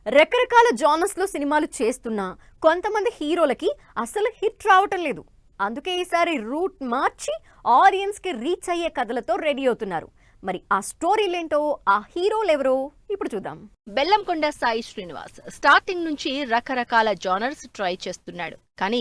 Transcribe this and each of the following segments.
రకరకాల జానర్స్ లో సినిమాలు చేస్తున్నా కొంతమంది హీరోలకి అసలు హిట్ రావటం లేదు. అందుకే ఈసారి రూట్ మార్చి ఆడియన్స్ కి రీచ్ అయ్యే కథలతో రెడీ అవుతున్నారు. మరి ఆ స్టోరీలేంటో, ఆ హీరోలు ఎవరో ఇప్పుడు చూద్దాం. బెల్లంకొండ సాయి శ్రీనివాస్ స్టార్టింగ్ నుంచి రకరకాల జానర్స్ ట్రై చేస్తున్నాడు. కానీ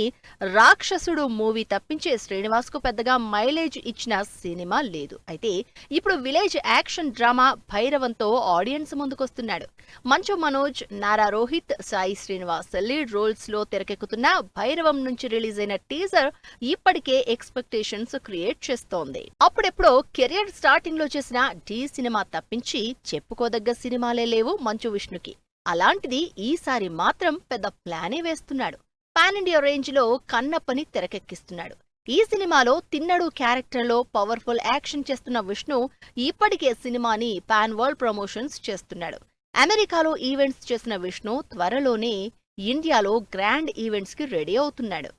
రాక్షసుడు మూవీ తప్పించే శ్రీనివాస్ కు పెద్దగా మైలేజ్ ఇచ్చిన సినిమా లేదు. అయితే ఇప్పుడు village action drama భైరవంతో audience ముందుకొస్తున్నాడు. Manchu Manoj, Nara Rohit, Sai Srinivas lead roles లో తెరకెక్కుతున్న భైరవం నుంచి రిలీజ్ అయిన టీజర్ ఇప్పటికే ఎక్స్పెక్టేషన్స్ క్రియేట్ చేస్తోంది. అప్పుడెప్పుడో కెరియర్ స్టార్టింగ్ లో చేసిన ఢీ సినిమా తప్పించి చెప్పుకోదగ్గ సినిమాలే లేవు మంచు విష్ణుకి. అలాంటిది ఈసారి మాత్రం పెద్ద ప్లానే వేస్తున్నాడు. పాన్ ఇండియా రేంజ్ లో కన్నప్పని తెరకెక్కిస్తున్నాడు. ఈ సినిమాలో తిన్నడు క్యారెక్టర్లో పవర్ఫుల్ యాక్షన్ చేస్తున్న విష్ణు ఇప్పటికే సినిమాని పాన్ వరల్డ్ ప్రమోషన్స్ చేస్తున్నాడు. అమెరికాలో ఈవెంట్స్ చేసిన విష్ణు త్వరలోనే ఇండియాలో గ్రాండ్ ఈవెంట్స్ కి రెడీ అవుతున్నాడు.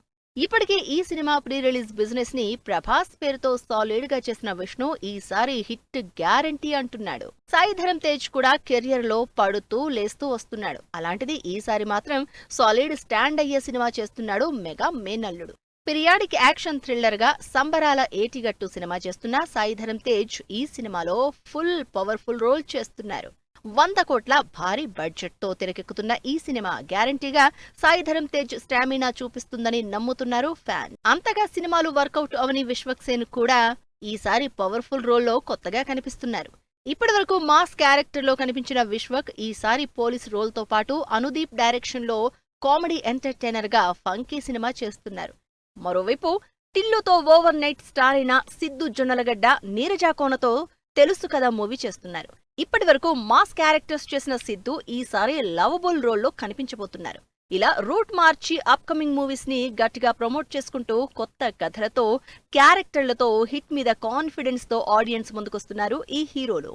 ఇప్పటికే ఈ సినిమా ప్రీ రిలీజ్ బిజినెస్ ని ప్రభాస్ పేరుతో సాలిడ్ గా చేసిన విష్ణు ఈసారి హిట్ గ్యారంటీ అంటున్నాడు. సాయి ధరమ్ తేజ్ కూడా కెరియర్ లో పడుతూ లేస్తూ వస్తున్నాడు. అలాంటిది ఈసారి మాత్రం సాలిడ్ స్టాండ్ అయ్యే సినిమా చేస్తున్నాడు మెగా మేనల్లుడు. పిరియాడిక్ యాక్షన్ థ్రిల్లర్ గా సంబరాల ఏటిగట్టు సినిమా చేస్తున్న సాయి ధరమ్ తేజ్ ఈ సినిమాలో ఫుల్ పవర్ఫుల్ రోల్ చేస్తున్నారు. 100 కోట్ల భారీ బడ్జెట్ తో తెరకెక్కుతున్న ఈ సినిమా గ్యారంటీగా సాయి ధరమ్ తేజ్ స్టామినా చూపిస్తుందని నమ్ముతున్నారు ఫ్యాన్. అంతగా సినిమాలు వర్కౌట్ అవని విశ్వక్సేన్ కూడా ఈసారి పవర్ఫుల్ రోల్లో కొత్తగా కనిపిస్తున్నారు. ఇప్పటివరకు మాస్ క్యారెక్టర్ లో కనిపించిన విశ్వక్ ఈసారి పోలీస్ రోల్ తో పాటు అనుదీప్ డైరెక్షన్ లో కామెడీ ఎంటర్టైనర్ గా ఫంకీ సినిమా చేస్తున్నారు. మరోవైపు టిల్లుతో ఓవర్ నైట్ స్టార్ అయిన సిద్దు జొన్నలగడ్డ, నీరజా కోనతో తెలుసు కదా మూవీ చేస్తున్నారు. ఇప్పటివరకు మాస్ క్యారెక్టర్స్ చేసిన సిద్దు ఈసారి లవబుల్ రోల్లో కనిపించబోతున్నారు. ఇలా రూట్ మార్చి అప్కమింగ్ మూవీస్ ని గట్టిగా ప్రమోట్ చేసుకుంటూ కొత్త కథలతో, క్యారెక్టర్లతో హిట్ మీద కాన్ఫిడెన్స్ తో ఆడియన్స్ ముందుకొస్తున్నారు ఈ హీరోలు.